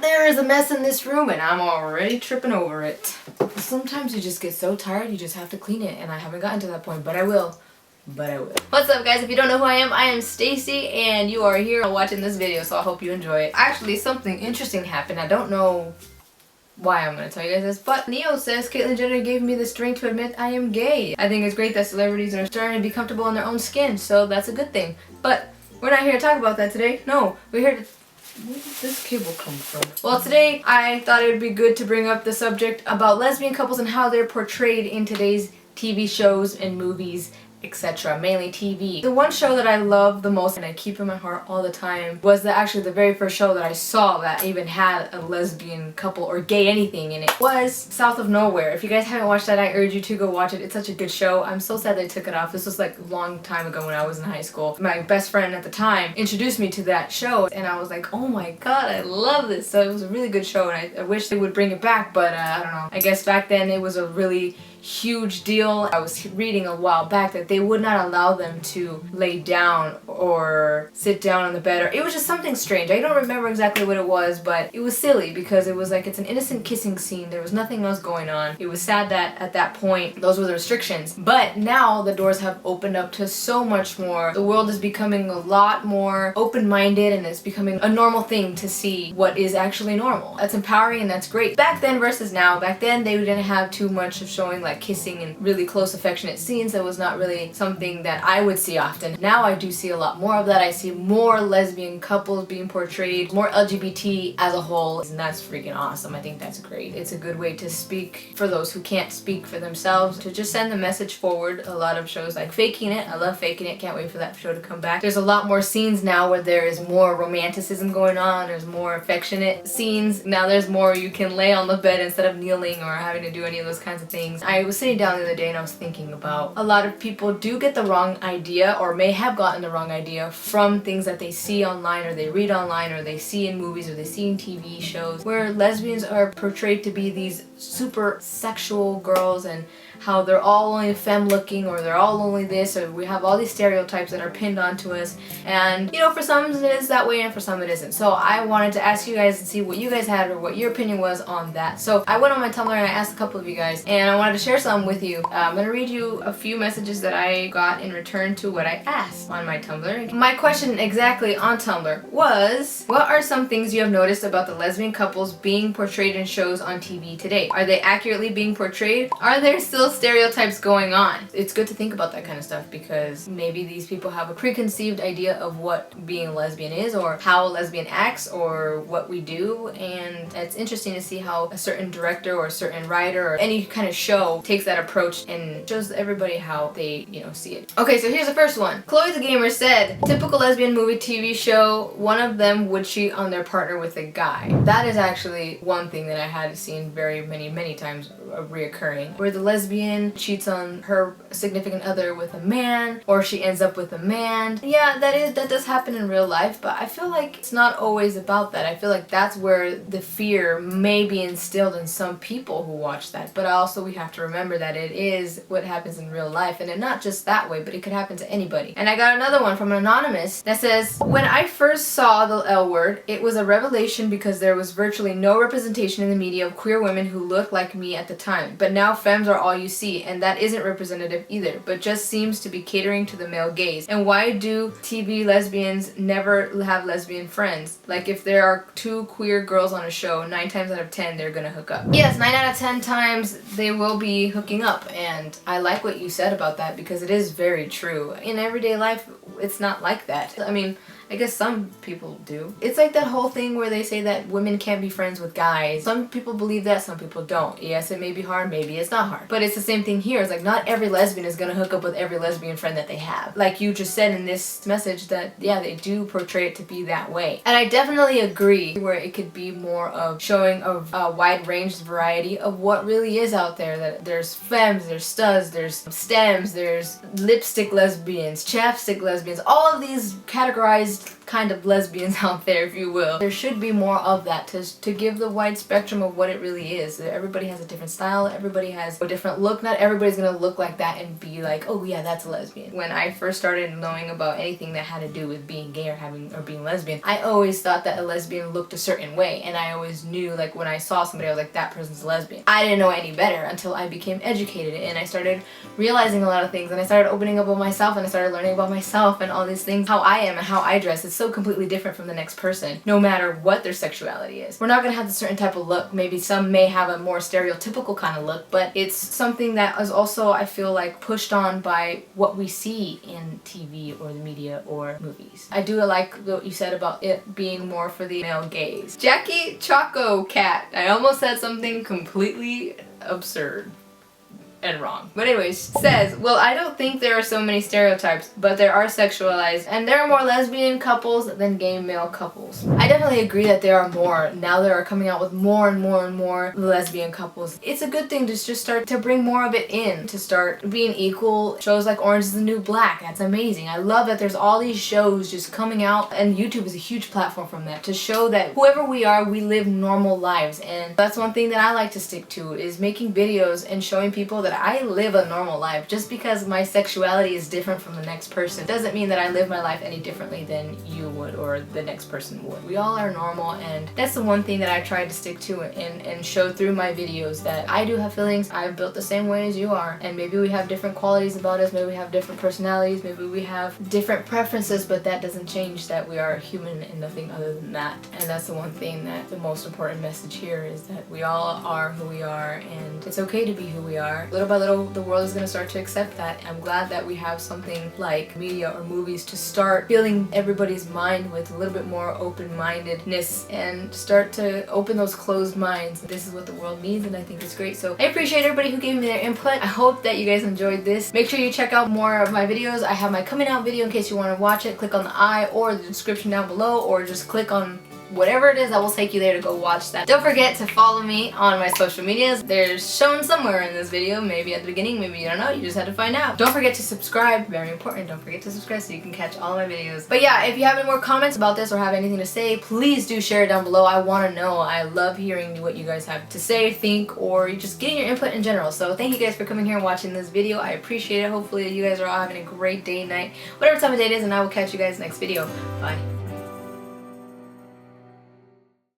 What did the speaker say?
there is a mess in this room and I'm already tripping over it. Sometimes you just get so tired you just have to clean it, and I haven't gotten to that point, but I will. What's up, guys? If you don't know who I am Stacy, and you are here watching this video, so I hope you enjoy it. Actually, something interesting happened. I don't know why I'm gonna tell you guys this, but Neo says Caitlyn Jenner gave me the strength to admit I am gay. I think it's great that celebrities are starting to be comfortable in their own skin, so that's a good thing. But we're not here to talk about that today. No, we're here to... Where did this cable come from? Well, today I thought it would be good to bring up the subject about lesbian couples and how they're portrayed in today's TV shows and movies, etc. Mainly TV. The one show that I love the most and I keep in my heart all the time was actually the very first show that I saw that even had a lesbian couple or gay anything in it was South of Nowhere. If you guys haven't watched that, I urge you to go watch it. It's such a good show. I'm so sad they took it off. This was like a long time ago when I was in high school. My best friend at the time introduced me to that show and I was like, oh my god, I love this. So it was a really good show and I wish they would bring it back, but I don't know. I guess back then it was a really huge deal. I was reading a while back that they would not allow them to lay down or sit down on the bed, or it was just something strange. I don't remember exactly what it was, but it was silly because it was like it's an innocent kissing scene. There was nothing else going on. It was sad that at that point those were the restrictions, but now the doors have opened up to so much more. The world is becoming a lot more open-minded and it's becoming a normal thing to see what is actually normal. That's empowering and that's great. Back then versus now, back then they didn't have too much of showing like kissing and really close affectionate scenes. That was not really something that I would see often. Now I do see a lot more of that. I see more lesbian couples being portrayed, more LGBT as a whole, and that's freaking awesome. I think that's great. It's a good way to speak for those who can't speak for themselves, to just send the message forward. A lot of shows like Faking It, I love Faking It, can't wait for that show to come back. There's a lot more scenes now where there is more romanticism going on, there's more affectionate scenes. Now there's more you can lay on the bed instead of kneeling or having to do any of those kinds of things. I was sitting down the other day and I was thinking about a lot of people do get the wrong idea or may have gotten the wrong idea from things that they see online or they read online or they see in movies or they see in TV shows where lesbians are portrayed to be these super sexual girls and how they're all only femme looking or they're all only this, or we have all these stereotypes that are pinned onto us, and you know, for some it is that way and for some it isn't. So I wanted to ask you guys and see what you guys had or what your opinion was on that. So I went on my Tumblr and I asked a couple of you guys and I wanted to share some with you. I'm gonna read you a few messages that I got in return to what I asked on my Tumblr. My question exactly on Tumblr was, what are some things you have noticed about the lesbian couples being portrayed in shows on TV today? Are they accurately being portrayed? Are there still stereotypes going on? It's good to think about that kind of stuff because maybe these people have a preconceived idea of what being a lesbian is or how a lesbian acts or what we do, and it's interesting to see how a certain director or a certain writer or any kind of show takes that approach and shows everybody how they, you know, see it. Okay, so here's the first one. Chloe the Gamer said, typical lesbian movie TV show, one of them would cheat on their partner with a guy. That is actually one thing that I had seen very many times reoccurring, where the lesbian cheats on her significant other with a man, or she ends up with a man. Yeah, that does happen in real life, but I feel like it's not always about that. I feel like that's where the fear may be instilled in some people who watch that, but also we have to remember that it is what happens in real life, and not just that way, but it could happen to anybody. And I got another one from an anonymous that says, when I first saw the L Word, it was a revelation because there was virtually no representation in the media of queer women who looked like me at the time, but now femmes are all you see, and that isn't representative either, but just seems to be catering to the male gaze. And why do TV lesbians never have lesbian friends? Like, if there are two queer girls on a show, 9 times out of 10 they're gonna hook up. Yes, 9 out of 10 times they will be hooking up, and I like what you said about that because it is very true. In everyday life, it's not like that. I mean, I guess some people do. It's like that whole thing where they say that women can't be friends with guys. Some people believe that, some people don't. Yes, it may be hard, maybe it's not hard. But it's the same thing here. It's like not every lesbian is gonna hook up with every lesbian friend that they have. Like you just said in this message that, yeah, they do portray it to be that way. And I definitely agree where it could be more of showing a wide range variety of what really is out there. That there's femmes, there's studs, there's stems, there's lipstick lesbians, chapstick lesbians, all of these categorized kind of lesbians out there, if you will. There should be more of that to give the wide spectrum of what it really is. Everybody has a different style, everybody has a different look. Not everybody's gonna look like that and be like, oh yeah, that's a lesbian. When I first started knowing about anything that had to do with being gay or being lesbian, I always thought that a lesbian looked a certain way, and I always knew, like, when I saw somebody, I was like, that person's a lesbian. I didn't know any better until I became educated and I started realizing a lot of things, and I started opening up about myself, and I started learning about myself and all these things, how I am and how I dress. It's so completely different from the next person, no matter what their sexuality is. We're not gonna have a certain type of look. Maybe some may have a more stereotypical kind of look, but it's something that is also, I feel like, pushed on by what we see in TV or the media or movies. I do like what you said about it being more for the male gaze. Jackie Choco Cat. I almost said something completely absurd and wrong. But anyways, says, well, I don't think there are so many stereotypes, but there are sexualized, and there are more lesbian couples than gay male couples. I definitely agree that there are more. Now they are coming out with more and more and more lesbian couples. It's a good thing to just start to bring more of it in, to start being equal. Shows like Orange is the New Black, that's amazing. I love that there's all these shows just coming out, and YouTube is a huge platform from that, to show that whoever we are, we live normal lives. And that's one thing that I like to stick to, is making videos and showing people that I live a normal life. Just because my sexuality is different from the next person doesn't mean that I live my life any differently than you would or the next person would. We all are normal, and that's the one thing that I try to stick to and show through my videos, that I do have feelings. I'm built the same way as you are, and maybe we have different qualities about us, maybe we have different personalities, maybe we have different preferences, but that doesn't change that we are human and nothing other than that. And that's the one thing, that the most important message here is that we all are who we are, and it's okay to be who we are. Little by little, the world is going to start to accept that. I'm glad that we have something like media or movies to start filling everybody's mind with a little bit more open-mindedness and start to open those closed minds. This is what the world needs, and I think it's great. So I appreciate everybody who gave me their input. I hope that you guys enjoyed this. Make sure you check out more of my videos. I have my coming out video in case you want to watch it. Click on the I or the description down below, or just click on whatever it is that will take you there to go watch that. Don't forget to follow me on my social medias. They're shown somewhere in this video, maybe at the beginning, maybe you don't know, you just had to find out. Don't forget to subscribe, very important, don't forget to subscribe so you can catch all my videos. But yeah, if you have any more comments about this or have anything to say, please do share it down below. I want to know. I love hearing what you guys have to say, think, or just getting your input in general. So thank you guys for coming here and watching this video. I appreciate it. Hopefully you guys are all having a great day, night, whatever time of day it is, and I will catch you guys next video. Bye.